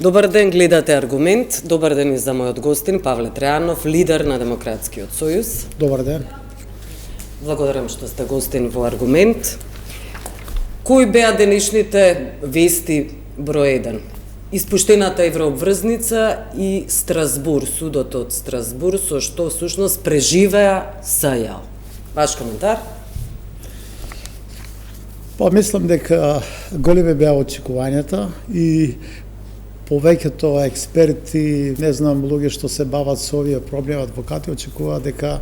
Добар ден, гледате Аргумент. Добар ден и за мојот гостин Павле Трајанов, лидер на Демократскиот сојуз. Добар ден. Благодарам што сте гостин во Аргумент. Кои беа денешните вести број 1? Испуштената еврообврзница и Страсбур, судот од Страсбур, со што всушност преживеа СЈ. Ваш коментар? Мислам дека големи беа очекувањата и повеќето експерти, не знам, луѓе што се бават со овие проблеми, адвокати, очекуваат дека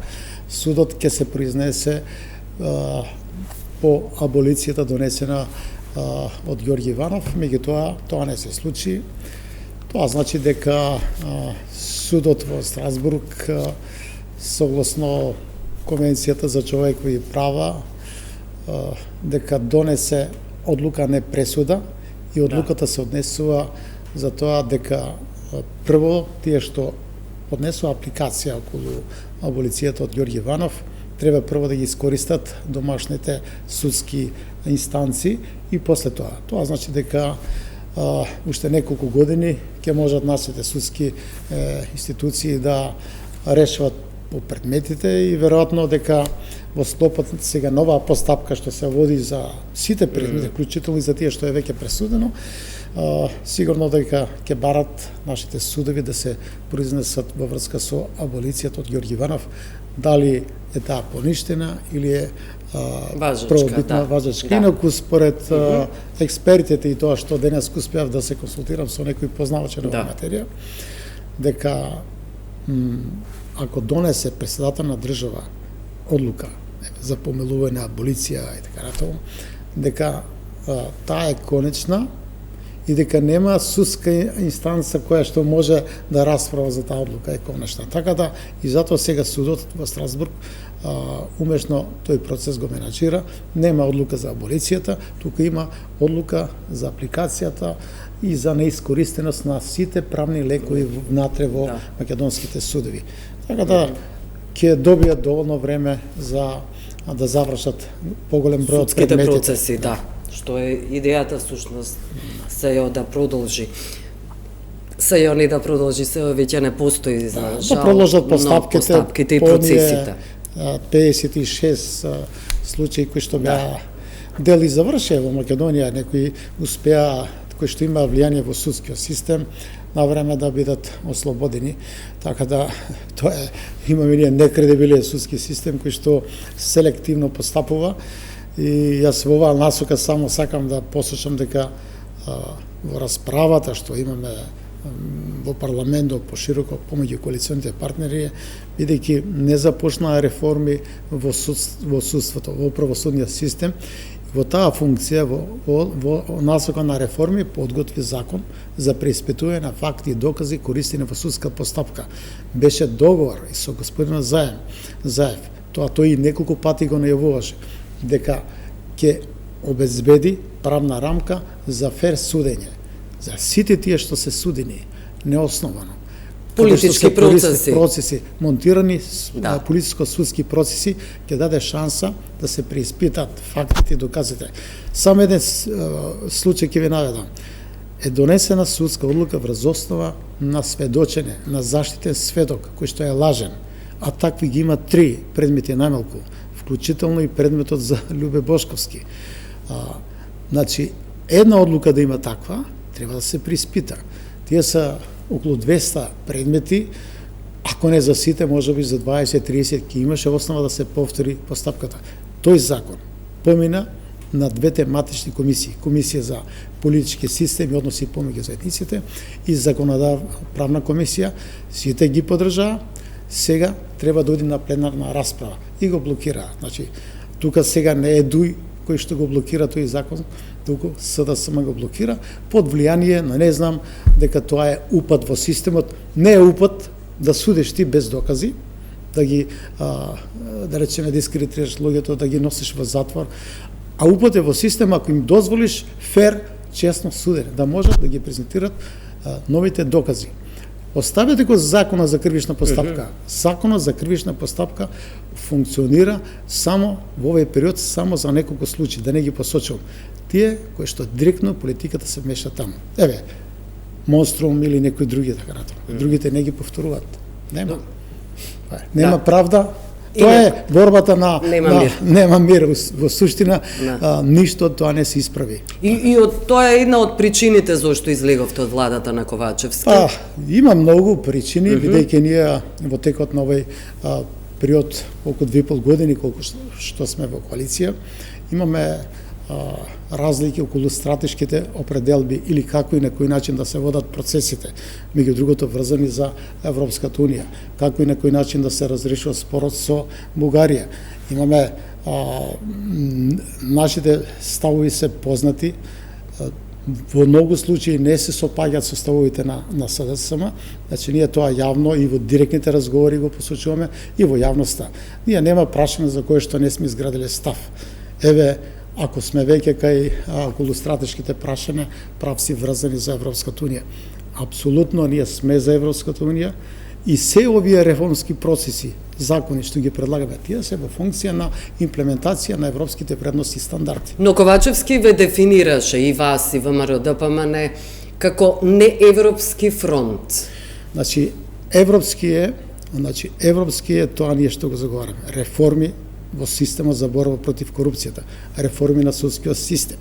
судот ќе се произнесе по аболицијата донесена од Ѓорѓи Иванов, меѓутоа тоа не се случи. Тоа значи дека судот во Страсбург, согласно Конвенцијата за човекови права, дека донесе одлука, не пресуда, и одлуката се однесува за тоа дека прво тие што поднесува апликација околу аболицијата од Ѓорѓи Иванов треба прво да ги искористат домашните судски инстанции и после тоа. Тоа значи дека уште неколку години ќе можат нашите судски институции да решават по предметите и веројатно дека во склопот сега нова постапка што се води за сите предмети, вклучително и за тие што е веќе пресудено, сигурно дека ќе барат нашите судови да се произнесат во врска со аболицијата од Ѓорѓи Иванов, дали е таа поништена или е правобитна, важечка. Да. Инаку според експертите и тоа што денес успеав да се консултирам со некои познавачи на материја, дека ако донесе председател на држава одлука за помилување, аболиција и така натаму, дека таа е конечна и дека нема судска инстанца која што може да расправа за таа одлука, е конечна. Така да и затоа сега судот во Страсбург умешно тој процес го менаџира, нема одлука за аболицијата, туку има одлука за апликацијата и за неискористеност на сите правни лекови внатре во македонските судови. Така да ќе добијат доволно време за да завршат поголем број од предметите. Судските процеси, да. Што е идејата всушност СЈ да продолжи. СЈ не да продолжи, СЈ веќе не постои за жал. Да продолжат постапките и процесите. 56 случаи кои што беа дели завршија во Македонија, некои успеа, кои што има влијание во судскиот систем, на време да бидат ослободени. Така да тоа е, имаме ние некредибилен судски систем кој што селективно постапува и јас во оваа насока само сакам да посочам дека во расправата што имаме во парламентот пошироко помеѓу коалиционите партнери, бидејќи не започнаа реформи во судството, во правосудниот систем, во таа функција, во насока на реформи, подготви закон за преиспитување на факти и докази користени во судска постапка. Беше договор и со господинот Заев, тоа тој и неколку пати го најавуваше, дека ќе обезбеди правна рамка за фер судење за сите тие што се судени неосновано. Политички процеси монтирани, политичко-судски процеси, ќе даде шанса да се преиспитат фактите и доказите. Само еден случај ќе ви наведам. Е донесена судска одлука врз основа на сведочење, на заштитен сведок, кој што е лажен, а такви ги има 3 предмети најмалку, вклучително и предметот за Љубе Бошковски. Значи, една одлука да има таква, треба да се преиспита. Тие се околу 200 предмети, ако не за сите, можеби за 20-30 ќе имаше основа да се повтори постапката. Тој закон помина на двете матични комисии, Комисија за политички систем и односи помеѓу заедниците и Законодавна комисија, сите ги поддржаа, сега треба да оди на пленарна расправа и го блокираа. Значи, тука сега не е ДУИ кој што го блокира тој закон, туку СДСМ го блокира под влијание на, не знам, дека тоа е упад во системот. Не е упад да судиш ти без докази, да ги да речеме дискредитираш луѓето, да ги носиш во затвор, а упад е во систем ако им дозволиш фер, честно судење, да можат да ги презентират новите докази. Оставете го закона за кривична постапка. Законот за кривична постапка функционира само во овој период, само за неколку случаи, да не ги посочувам. Тие кои што директно политиката се меша таму. Еве, Монструм или некои други така натаму. Другите не ги повторуваат. Нема. Нема правда. Тоа е борбата на нема мир. Во суштина ништо од тоа не се исправи. И тоа е една од причините зашто излеговте од владата на Ковачевски. Има многу причини, бидејќи ние во текот на овој период околу 2,5 години колку што сме во коалиција, имаме разлики околу стратешките определби или како и на кој начин да се водат процесите, меѓу другото врзани за Европската унија, како и на кој начин да се разрешува спорот со Бугарија. Имаме нашите ставови се познати, во многу случаи не се сопаѓаат со ставовите на СДСМ, значи ние тоа јавно и во директните разговори го посочуваме и во јавноста. Ние нема прашање за кое што не сме изградиле став. Еве, ако сме веќе кај околу стратешките прашања, правци врзани за Европската унија. Апсолутно ние сме за Европската унија и се овие реформски процеси, закони што ги предлагаме, тие се во функција на имплементација на европските вредности и стандарди. Но Ковачевски ве дефинираше и вас и ВМРО-ДПМН како неевропски фронт. Значи европски е тоа ние што го заговараме. Реформи во системот за борба против корупцијата, реформи на судскиот систем.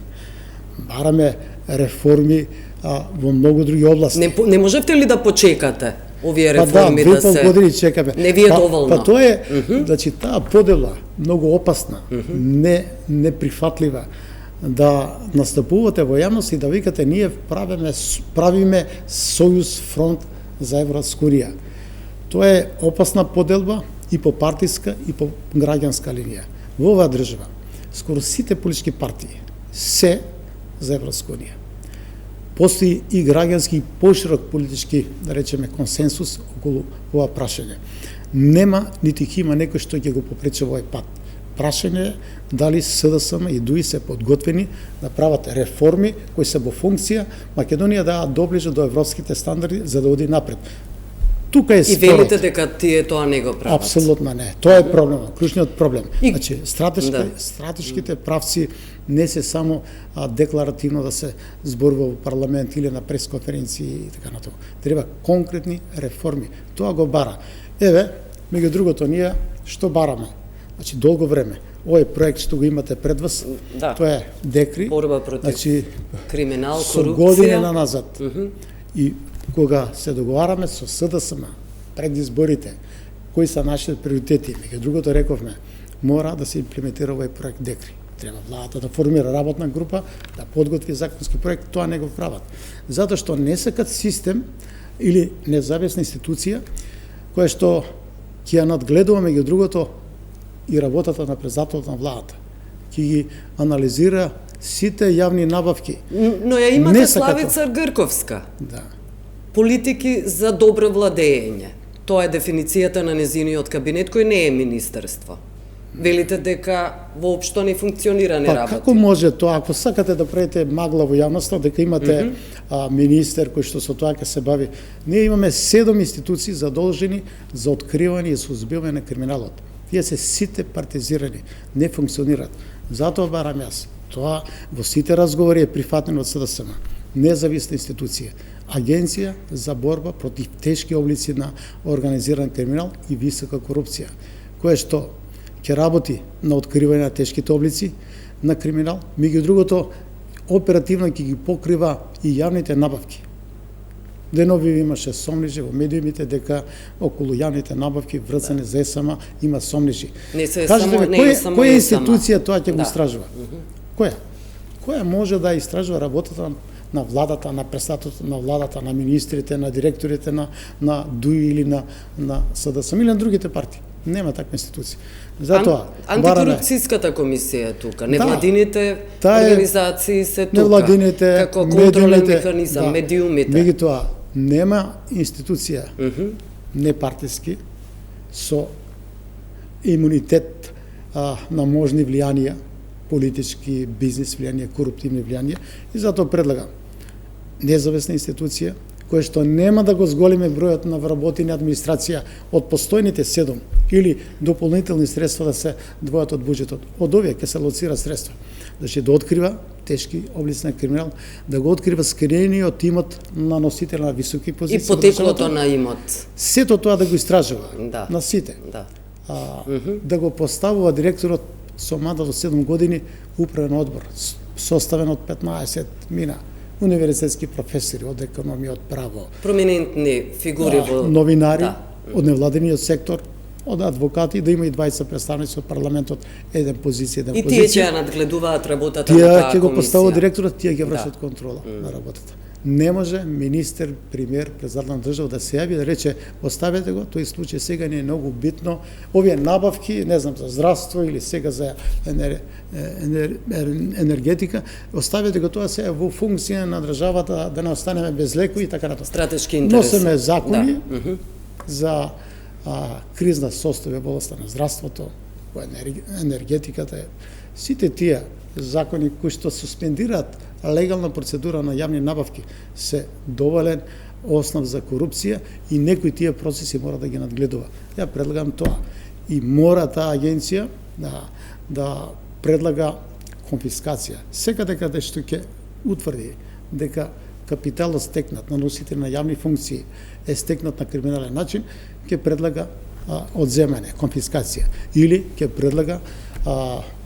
Бараме реформи во многу други области. Не можете ли да почекате овие реформи да се... години чекаме. Не ви е доволно. Тоа е, значи таа подела многу опасна, неприфатлива, да настапувате во јавност и да викате ние правиме сојуз фронт за Европска унија. Тоа е опасна поделба и по партиска и по граѓанска линија. Во оваа држава скоро сите политички партии се за Европска унија. Постои и граѓански и поширок политички, да речеме, консенсус околу ова прашање. Нема нити има некој што ќе го попречи овој пат. Прашање е дали СДСМ и ДУИ се подготвени да прават реформи кои се во функција Македонија да доближи до европските стандарди за да оди напред. Тука е спорот. И велите дека тие тоа не го прават? Апсолутно не. Тоа е проблемот, клучниот проблем. Значи, стратешките правци не се само декларативно да се зборува во парламент или на пресконференции и така натаму. Треба конкретни реформи. Тоа го бара. Еве, меѓу другото, ние што бараме? Значи, долго време. Овој проект што го имате пред вас, тоа е ДЕКРИ. Борба против криминал, корупција. Со години назад. И кога се договараме со СДСМ пред изборите, кои се нашите приоритети, меѓу другото рековме, мора да се имплементира овој проект ДЕКРИ. Треба владата да формира работна група, да подготви законски проект, тоа не го прават. Затоа што не сакат систем или независна институција која што ќе ја надгледува меѓу другото и работата на председателот на владата. Ќе ги анализира сите јавни набавки. Но ја имате Славица Грковска. Да. Политики за добро владење. Тоа е дефиницијата на незиниот кабинет, кој не е министерство. Велите дека воопшто не функционира, не работи. Како може тоа, ако сакате да правите магла во јавноста, дека имате министер кој што со тоа ќе се бави. Ние имаме 7 институции задолжени за откривање и сузбивање на криминалот. Тие се сите партизирани, не функционираат. Затоа барам јас. Тоа во сите разговори е прифатено од СДСМ. Независна институција, Агенција за борба против тешки облици на организиран криминал и висока корупција, која што ќе работи на откривање на тешките облици на криминал, меѓу другото оперативно ќе ги покрива и јавните набавки. Денови имаше сомнежи во медиумите дека околу јавните набавки врзани за ЕСМ има сомнежи. Не се само, не е само која институција тоа ќе го истражува? Која? Која може да истражува работата на владата, на председателот на владата, на министрите, на директорите на ДУИ или на СДСМ или на другите партии? Нема таква институција. Затоа антикорупцијската комисија е тука, невладините организации се тука, како контролен механизам, медиумите. Меѓутоа, нема институција непартиски со имунитет на можни влијанија, политички, бизнес влијанија, коруптивни влијанија, и затоа предлагам независна институција кој што нема да го зголеме бројот на вработени администрација од постојните 7 или дополнителни средства да се двојат од буџетот. Од овие ќе се лоцира средства. Значи да открива тешки облици на криминал, да го открива скриениот имот на носител на високи позиции. И потеклото на имот. Сето тоа да го истражува на сите. Да. Да го поставува директорот со мандат од 7 години управен одбор, составен од 15 мина универзитетски професори од економија, од право, Проминентни фигури во новинари, од невладениот сектор, од адвокати, да има и 20 представници од парламентот, еден позиција, еден И позиција. тие ќе ја надгледуваат работата на Тие таа ќе го комисија. поставува директорот, тие ќе вршат контрола на работата. Не може министер, премиер, председател на држава да се јави да рече оставете го, тој случај сега не е многу битно. Овие набавки, не знам, за здравство или сега за енергетика, оставете го тоа сега во функција на државата да не останеме без лекови и така натаму. Стратешки интерес. Носиме закони за кризна состојба во областа на здравството, во енергетиката. Сите тие закони кои што суспендираат легална процедура на јавни набавки се доволен основ за корупција и некои тие процеси мора да ги надгледува. Ја предлагам тоа. И мора таа агенција да предлага конфискација. Секаде каде што ќе утврди дека капиталот стекнат на носители на јавни функции е стекнат на криминален начин, ќе предлага одземање, конфискација или ќе предлага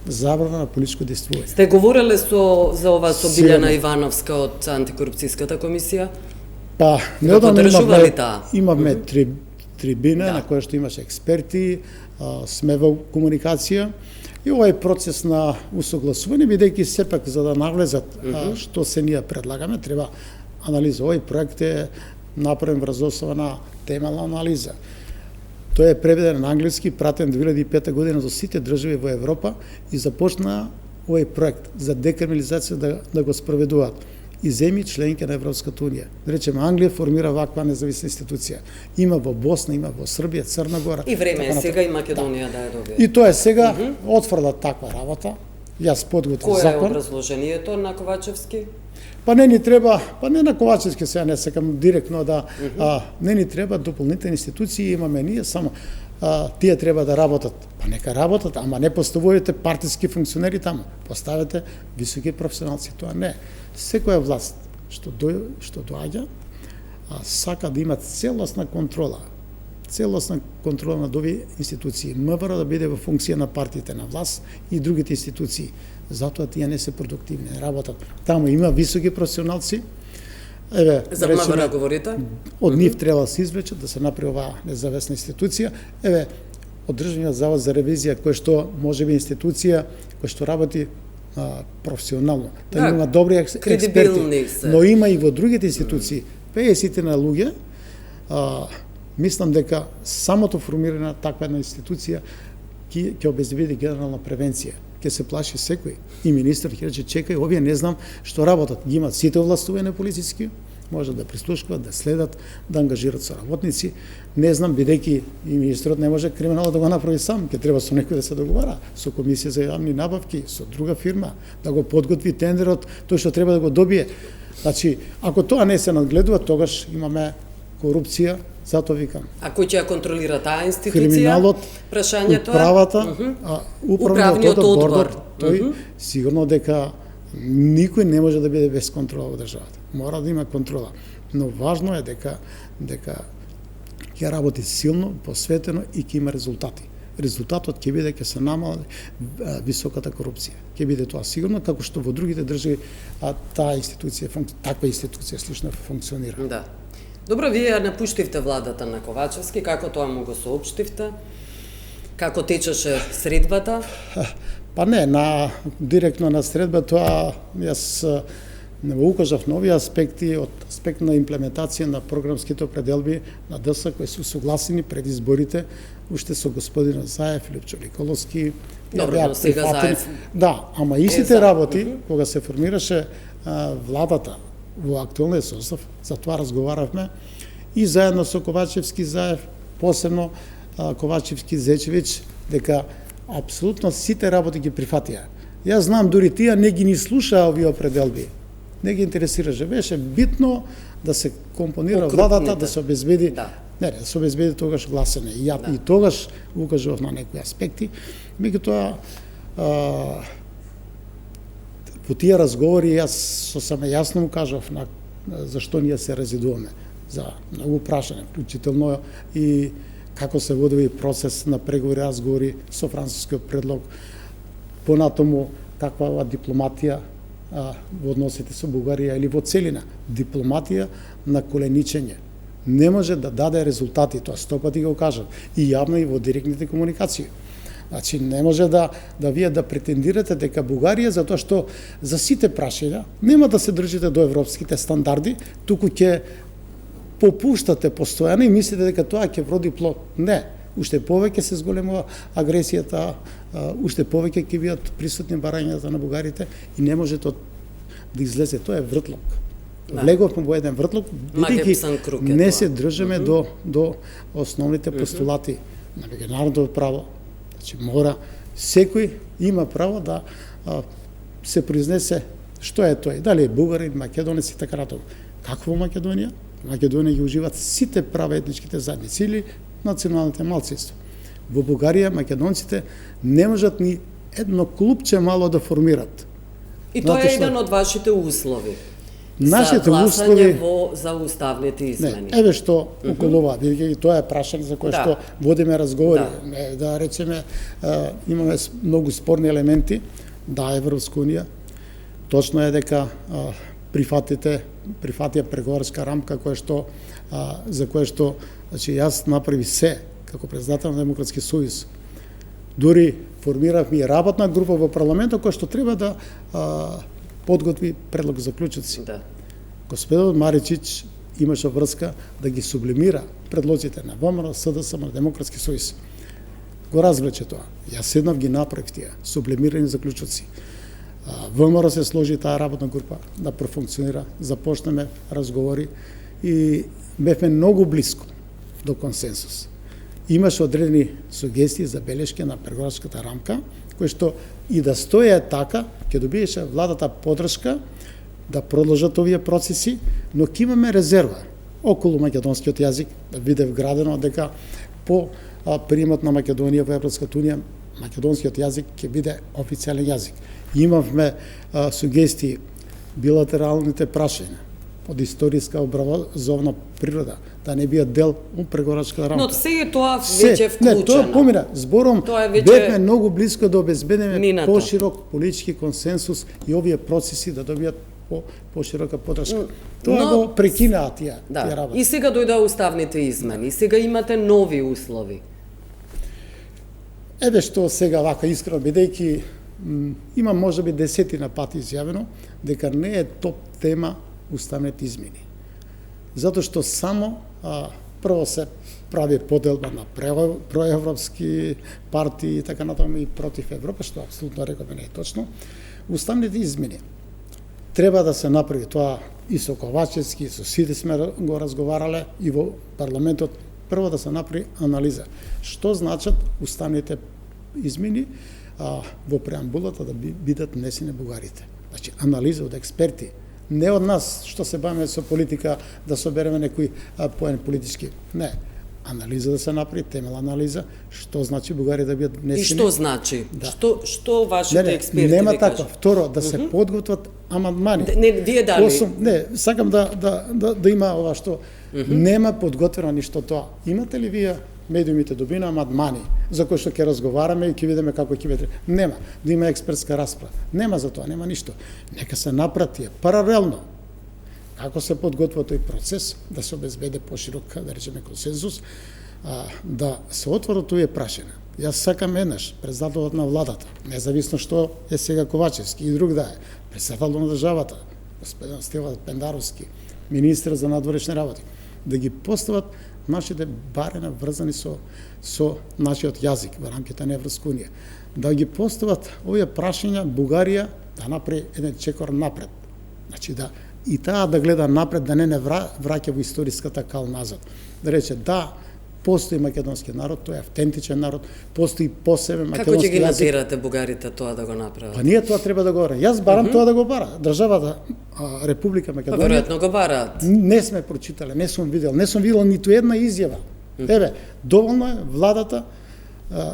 забрана на политичко действување. Сте говореле за ова со Билјана Ивановска од антикорупцијската комисија? Па, подржува ли таа? Имавме трибина на која што имаше експерти, сме во комуникација и овој процес на усогласување, бидејќи сепак за да навлезат што се ние предлагаме, треба анализа. Овој проект е направен врз основа на темелна анализа. Тој е преведен на англиски, пратен 2005 година до сите држави во Европа и започна овој проект за декриминализација да го спроведуваат и земји членки на Европската унија. Да речеме, Англија формира ваква независна институција. Има во Босна, има во Србија, Црна Гора. И време е сега и Македонија да ја добие. И тоа е сега отфрла таква работа. Јас подготвив закон. Кој е образложението на Ковачевски? Па не ни треба, па не на Ковачевски, сега не сакам директно да не ни треба дополнителни институции, имаме ние само тие треба да работат. Па нека работат, ама не поставувате партиски функционери таму. Поставете високи професионалци, тоа не. Секоја власт што доаѓа сака да има целосна контрола над овие институции. МВР да биде во функција на партиите на власт и другите институции. Затоа тие не се продуктивни, не работат. Таму има високи професионалци. Еве, за МВР говорите? Од нив треба да се извлечат, да се направи оваа независна институција. Еве, од Државниот завод за ревизија, кој што можеби институција кој што работи професионално. Та има добри експерти, но има и во другите институции. 50 на луѓе, мислам дека самото формирање на таква една институција ќе обезбеди генерална превенција. Ќе се плаши секој. И министр ќе рече, чекај, овие не знам што работат. Ги имат сите властување полициски, може да прислушкуват, да следат, да ангажират соработници. Не знам, бидејќи и министрот не може криминал да го направи сам, ќе треба со некој да се договара, со комисија за јавни набавки, со друга фирма, да го подготви тендерот, тој што треба да го добие. Значи, ако тоа не се надгледува, тогаш имаме корупција, затоа викам. А кој ќе ја контролира таа институција? Криминалот, прашањето управата, управниот одбор, тој сигурно дека никој не може да биде без контрола во државата. Мора да има контрола. Но важно е дека ќе работи силно, посветено и ќе има резултати. Резултатот ќе биде ќе се намали високата корупција. Ќе биде тоа сигурно, како што во другите држави таа институција, таква институција слично функционира. Да. Добро, вие ја напуштивте владата на Ковачевски, како тоа му го соопштивте? Како течеше средбата? Па не, директно на средба тоа јас не го укажав нови аспекти од аспект на имплементација на програмските определби на ДС кои се согласени пред изборите уште со господинот Заев, Лјупчо Николовски. Добро, но сега Заев. Да, ама истите работи кога се формираше владата во актуелниот состав, за тоа разговаравме и заедно со Ковачевски, Заев, посебно Ковачевски, Зечевиќ, дека апсолутно сите работи ги прифатија. Јас знам, дури тие не ги ни слушаа овие определби. не ги интересираше. Беше битно да се компонира Окрупните. владата, да се обезбеди, Да. да се обезбеди тогаш гласене. И тогаш укажував на некои аспекти. Меѓутоа, во тие разговори јас сосема јасно му кажав на зашто ние се резидуваме за многу прашање, вклучително и како се води процес на преговори, разговори со францускиот предлог, понатаму каква дипломатија во односите со Бугарија или во целина, дипломатија на коленичење. Не може да даде резултати, тоа 100 пати го кажам, и јавно и во директните комуникации. Значи, не може да вие да претендирате дека Бугарија, затоа што за сите прашања нема да се држите до европските стандарди, туку ќе попуштате постојано и мислите дека тоа ќе вроди плод. Не, уште повеќе се зголемува агресијата, уште повеќе ќе бидат присутни барањата на бугарите и не може тоа да излезе. Тоа е вртлок. Влеговме во еден вртлок, бидејќи не се држиме до основните постулати на меѓународното право. Значи, мора, секој има право да се произнесе што е тој, дали е бугарин, македонец и така натаму. Како во Македонија? Македонија ги уживаат сите права етничките заедници или националните малцинства. Во Бугарија македонците не можат ни едно клупче мало да формират. И тоа е еден од вашите услови. Нашите за гласање услови за уставните измени. Не, еве што околу ова, бидејќи тоа е прашање за кое што водиме разговори. Да речеме, имаме многу спорни елементи, Европска унија, точно е дека прифатија преговарска рамка за кое што значи јас направи се како председател на Демократски сојуз. Дури формиравме и работна група во парламентот која што треба да подготви предлог за заклучоци. Господинот Маричич имаше врска да ги сублимира предлозите на ВМРО, СДСМ, на Демократски сојуз. Го развлече тоа. Јас седнав ги направив тие сублимирани заклучоци. ВМРО се сложи таа работна група да профункционира, започнеме разговори и бевме многу блиско до консенсус. Имаше одредени сугестии за белешки на преговарската рамка, кои што и да стоја така, ќе добиеше владата поддршка да продолжат овие процеси, но ќе имаме резерва околу македонскиот јазик, да биде вградено дека по приемот на Македонија во Европската унија, македонскиот јазик ќе биде официјален јазик. Имавме сугестии, билатералните прашања од историска образовна природа, да не биат дел од преговарската рамка. Но се е тоа веќе вклучено. Не, тоа помина. Збором бевме многу близко да обезбедиме поширок политички консенсус и овие процеси да добијат поширока поддршка. Тоа го прекинаа тие работи. И сега дојдоа уставните измени. Сега имате нови услови. Еве што сега вака искрено, бидејќи има можеби десетина пати изјавено дека не е топ тема уставните измени. Затоа што само прво се прави поделба на проевропски партии и така натаму и против Европа, што апсолутно рековме не е точно. Уставните измени треба да се направи тоа и со Ковачевски, и со сите сме го разговарале и во парламентот, прво да се направи анализа. Што значат уставните измени во преамбулата да бидат внесени бугарите. Значи, анализа од експерти, не од нас што се бавиме со политика да собереме некои поен политички. Не. Анализа да се направи, темела анализа, што значи бугари да бидат внесени. И што значи? Што вашите експерти нема така. Второ, да се подготват амандмани. Не, вие дали? Не, сакам да има ова што нема подготвено ништо тоа. Имате ли вие медиумите добина амандмани за кои што ќе разговараме и ќе видиме како ќе биде? Нема. Да има експертска расправа. Нема за тоа, нема ништо. Нека се напрати паралелно. Како се подготвува тој процес, да се обезбеде поширок, да речеме, консенсус, да се отворат овие прашања. Јас сакам еднаш председателот на владата, независно што е сега Ковачевски и друг да е, председател на државата, господин Стефан Пендаровски, министр за надворешни работи, да ги постават нашите барена врзани со нашиот јазик во рамките на Европска унија. Да ги постават овие прашања Бугарија да направи еден чекор напред. Значи и таа да гледа напред, да не враќа во историската кал назад. Да рече, да, Постои македонски народ, тој е автентичен народ, постои посебен Како ќе македонски ги јазик. назирате бугарите тоа да го направат? Па ние тоа треба да го бараме. Јас барам тоа да го бара. Државата Република Па Македонија веројатно го бараат. не сме прочитале, не сум видел ниту една изјава. Еве, доволно е владата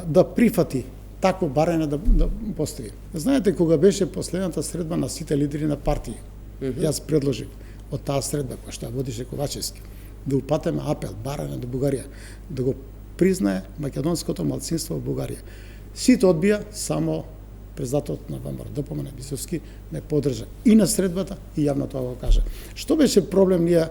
да прифати такво барање да постои. Знаете, кога беше последната средба на сите лидери на партии, јас предложив од таа средба која што ја водише Ковачевски, да упатеме апел, барање до Бугарија, да го признае македонското малцинство во Бугарија. Сите одбија, само председателот на ВМРО, Допомена Бисовски, ме поддржа и на средбата и јавно тоа го кажа. Што беше проблем ние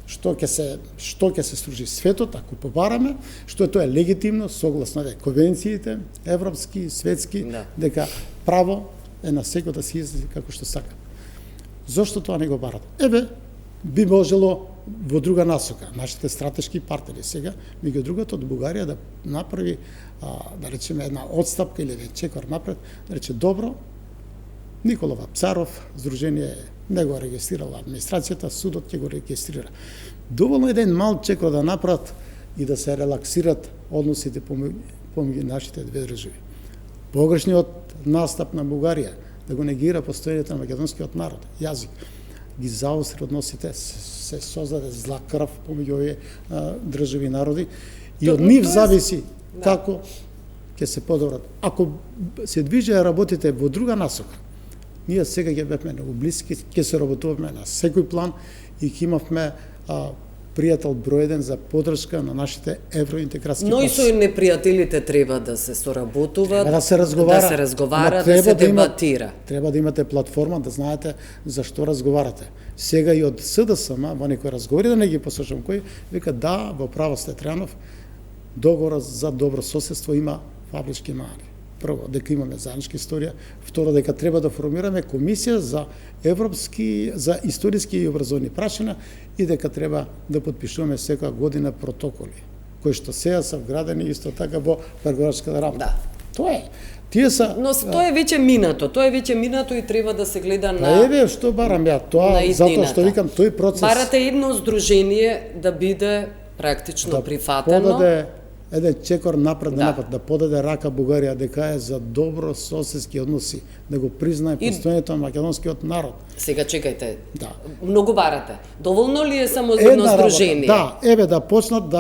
што ќе се служи светот ако побараме, што тоа е легитимно согласно конвенциите европски, светски, дека право е на секој да се изрази како што сака. Зошто тоа не го барат? Еве, би можело во друга насока. Нашите стратешки партнери сега, меѓу другото од Бугарија да направи, да речеме, една одстапка или чекор напред, да рече добро, Никола Вапцаров, Сдружение не го регистрирала администрацијата, судот ќе го регистрира. Доволно еден мал чекор да направат и да се релаксират односите помеѓу нашите две држави. Погрешниот настап на Бугарија да го негира постоењето на македонскиот народ, јазик, ги заостри односите, се создаде зла крв помеѓу овие држави и народи и од нив зависи како ќе се подобрат. Ако се движеа работите во друга насока, ние сега ќе бевме многу блиски, ќе се работуваме на секој план и ќе имавме пријател број 1 за поддршка на нашите евроинтеграцијски Но и со непријателите треба да се соработуваат, да се разговара, да се дебатира. Треба да имате платформа, да знаете за што разговарате. Сега и од СДСМ, во некои разговори, да не ги послушам кој, вика да, во право сте Трајанов, договор за добро соседство има фабрички мани. Прво, дека имаме заедничка историја, второ, дека треба да формираме комисија за историски и образовни прашања и дека треба да подпишуваме секоја година протоколи, кои што сега се вградени исто така во преговарачката рамка. Да. Тоа е. Тие са Но тоа е веќе минато, и треба да се гледа на... Па еве, што барам ја, тоа, затоа што викам, тој процес... Барате едно здружение да биде практично прифатено. Подаде еден чекор напред, да подаде рака Бугарија дека е за добро соседски односи, да го признае постоењето на македонскиот народ. Сега чекајте. Да. Многу барате. Доволно ли е само за едно здружение? Да, еве да почнат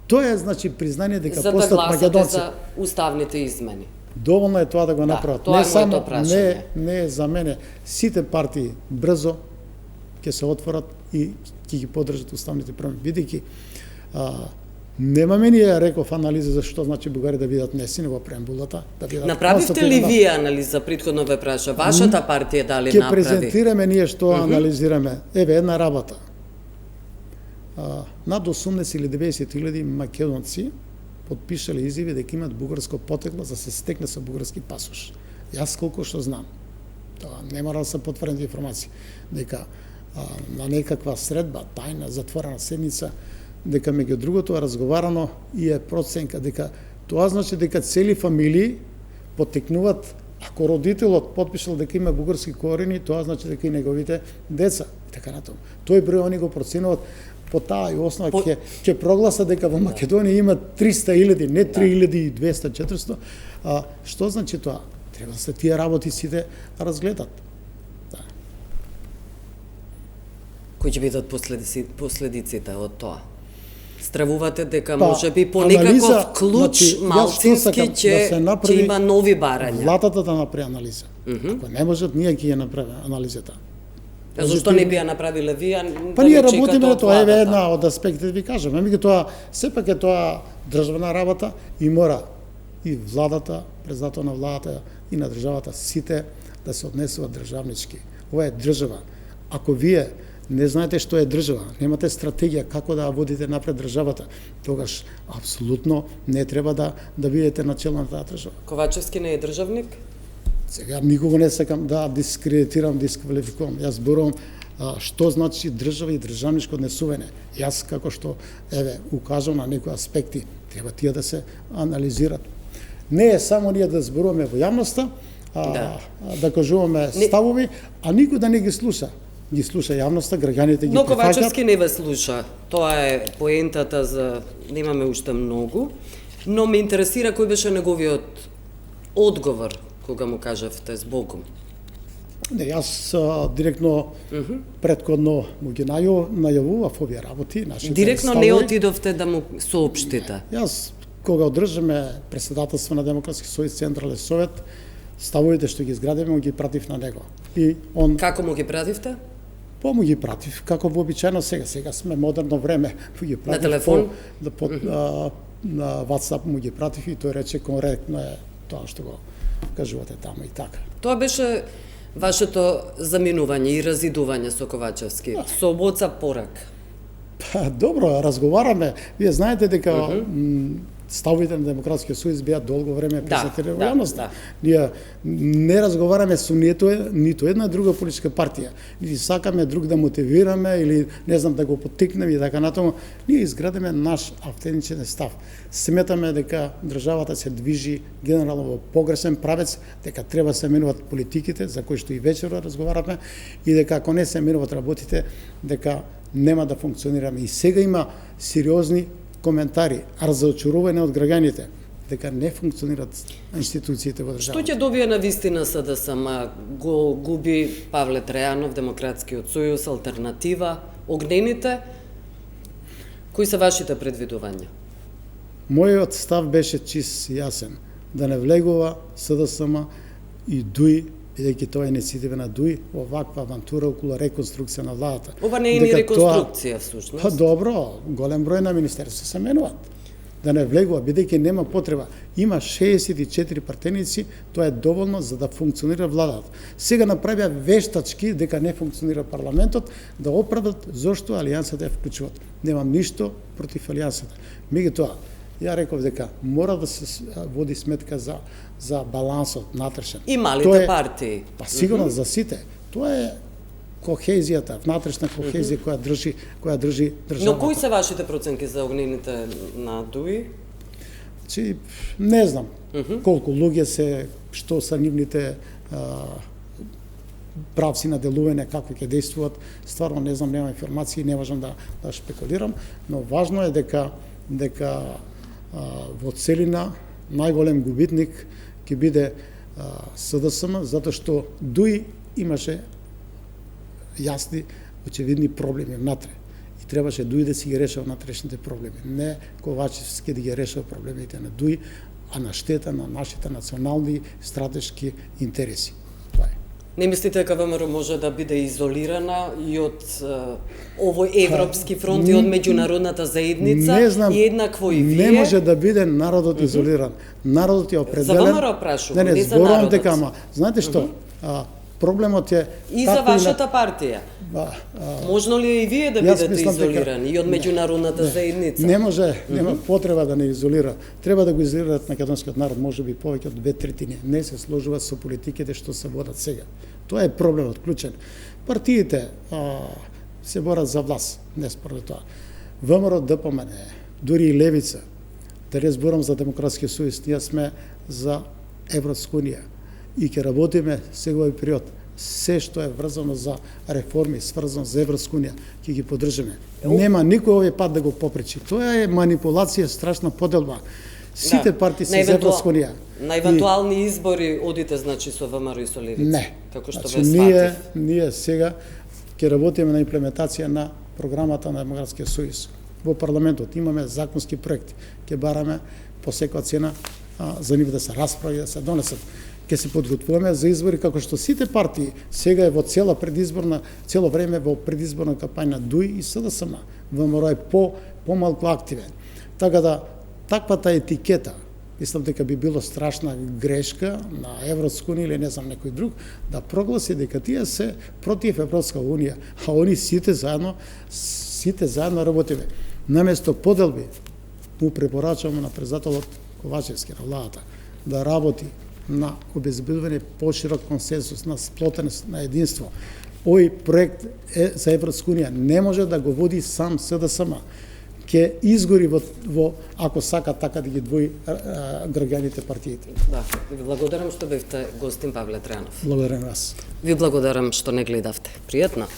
тоа е значи признание дека постат македонци. За да гласате за уставните измени. Доволно е тоа да го направат. Тоа е моето прашање. Не е за мене. Сите партии брзо ќе се отворат и ќе ги поддржат уставните промени, бидејќи немаме ние, реков, анализа за што значи Бугарија да бидат внесени во преамбулата, да бидат. Направивте ли вие анализа? Предходно ве праша, вашата партија дали направи? Ќе презентираме ние што анализираме. Еве една работа. Над 80 или 90 илјади македонци потпишале изјави дека имаат бугарско потекло за се стекне со бугарски пасош. Јас колку што знам, тоа не мора да се потврдени информации, дека на некаква средба, тајна, затворена седница, дека меѓу другото е разговарано и е проценка дека тоа значи дека цели фамилии потекнуваат, ако родителот потпишал дека има бугарски корени, тоа значи дека и неговите деца и така натаму. Тој број они го проценуваат по таа и основа ќе прогласа дека во Македонија има 300.000, не 3.200-400. Што значи тоа? Треба да се тие работи сите разгледат. Кои ќе бидат последиците од тоа? Стравувате дека може би по некаков клуч малцински ќе има нови барања. Владата да направи анализа. Ако не можат, ние ќе ја направиме анализата. Зашто не би ја направиле вие? Па ние работиме на тоа, еве една од аспектите ви кажам. Меѓутоа, сепак е тоа државна работа и мора и владата, председател на владата и на државата сите да се однесуваат државнички. Ова е држава. Ако вие не знаете што е држава, немате стратегија како да водите напред државата, тогаш апсолутно не треба да бидете начел на таа држава. Ковачевски не е државник? Сега никого не сакам да дискредитирам, дисквалификувам. Јас зборувам што значи држава и државничко однесување. Јас како што еве укажам на некои аспекти, треба тие да се анализират. Не е само ние да зборуваме во јавноста, да кажуваме ставови, а никој да не ги слуша. ги слуша јавноста, граѓаните ги Но прифаќаат. Ковачевски не ве слуша. Тоа е поентата за немаме уште многу, но ме интересира кој беше неговиот одговор кога му кажавте збогум. Не, јас директно предходно му ги најавував овие работи, нашите Директно ставови. не отидовте да му соопштите. Јас кога одржаме председателство на Демократски сојуз Централен совет, ставовите што ги изградиме ги пратив на него. И он Како му ги пративте? му ги пратив како вообичаено сега. Сега сме модерно време. Му ги пратив телефон? На WhatsApp му ги пратив и тој рече коректно е тоа што го кажувате таму и така. Тоа беше вашето заминување и разидување со Ковачевски. Со обоца порак. Па, добро, разговараме. Вие знаете дека ставовите на Демократскиот сојуз беа долго време презентирани во јавноста. Ние не разговараме со ниту една друга политичка партија. Нити сакаме друг да мотивираме или не знам да го поттикнеме и така натаму. Ние изградиме наш автентичен став. Сметаме дека државата се движи генерално во погрешен правец, дека треба се менуваат политиките, за кои што и вечера разговараме, и дека ако не се менуваат работите, дека нема да функционираме. И сега има сериозни коментари, разочарување од граѓаните дека не функционираат институциите во државата. Што ќе добие на вистина СДСМ? Го губи Павле Трајанов, Демократскиот сојуз, алтернатива, огнените? Кои се вашите предвидувања? Мојот став беше чист и јасен, да не влегува СДСМ и ДУИ, бидејќи тоа е иницијатива на ДУИ, оваква авантура околу реконструкција на владата. Ова не е ни реконструкција, всушност. Па добро, голем број на министерства се менуваат. Да не влегува, бидејќи нема потреба. Има 64 партеници, тоа е доволно за да функционира владата. Сега направија вештачки дека не функционира парламентот, да оправдат зошто алијансата ја вклучуваат. Немам ништо против алијансата. Меѓутоа, ја реков дека мора да се води сметка за балансот натрешен. И малите партии. Па сигурно за сите. Тоа е кохезијата, внатрешна кохезија која држи државата. Но кои се вашите проценки за огнените на ДУИ? Значи, не знам колку луѓе се, што се нивните правци на делување, како ќе действуваат. Стварно не знам, немам информации, не можам да шпекулирам, но важно е дека во целина најголем губитник ќе биде СДСМ, затоа што ДУИ имаше јасни, очевидни проблеми внатре. И требаше ДУИ да си ги решава внатрешните проблеми. Не Ковачевски да ги решава проблемите на ДУИ, а на штета на нашите национални стратешки интереси. Тоа е. Не мислите дека ВМРО може да биде изолирана и од овој европски фронт и од меѓународната заедница? Не знам, и еднакво и вие? Не може да биде народот изолиран. Народот е определен. За ВМРО прашувам, не за зборувам народот. дека, знаете што, проблемот е И за вашата партија. Можно ли и вие да бидете изолирани и од меѓународната заедница? Не може, нема потреба да не изолира. Треба да го изолираат македонскиот народ, може би повеќе од 2/3. Не се сложува со политиките што се водат сега. Тоа е проблемот клучен. Партиите се борат за власт, не според тоа. ВМРО, ДПМН, дури и Левица, да не зборам за Демократски сојуз, ние сме за Европска унија и ќе работиме сега овој период. Се што е врзано за реформи, сврзано за Европска унија, ќе ги поддржиме. Нема никој овој пат да го попречи. Тоа е манипулација, страшна поделба. Сите партии се за Европска унија. На евентуални избори одите, значи, со ВМРО и со Левица? Не. Како што значи, ве сватив. ние сега ќе работиме на имплементација на програмата на Демократскиот сојуз. Во парламентот имаме законски проекти. Ќе бараме по секоја цена за нив да се расправи, да се донесат. Ќе се подготвуваме за избори како што сите партии сега е во цело време во предизборна кампања ДУИ и СДСМ. ВМРО е помалку активен. Така да таквата етикета, мислам дека би било страшна грешка на Европска унија или не знам некој друг да прогласи дека тие се против Европска унија, а они сите заедно работиме. Наместо поделби му препорачуваме на председателот Ковачевски на владата да работи на обезбедување поширок консенсус, на сплотеност, на единство. Овој проект е за Европска унија не може да го води сам СДСМ. Ќе изгори ако сака така да ги двои граѓаните партиите. Да, ви благодарам што бевте гостин Павле Трајанов. Благодарам вас. Ви благодарам што не гледавте. Пријатно.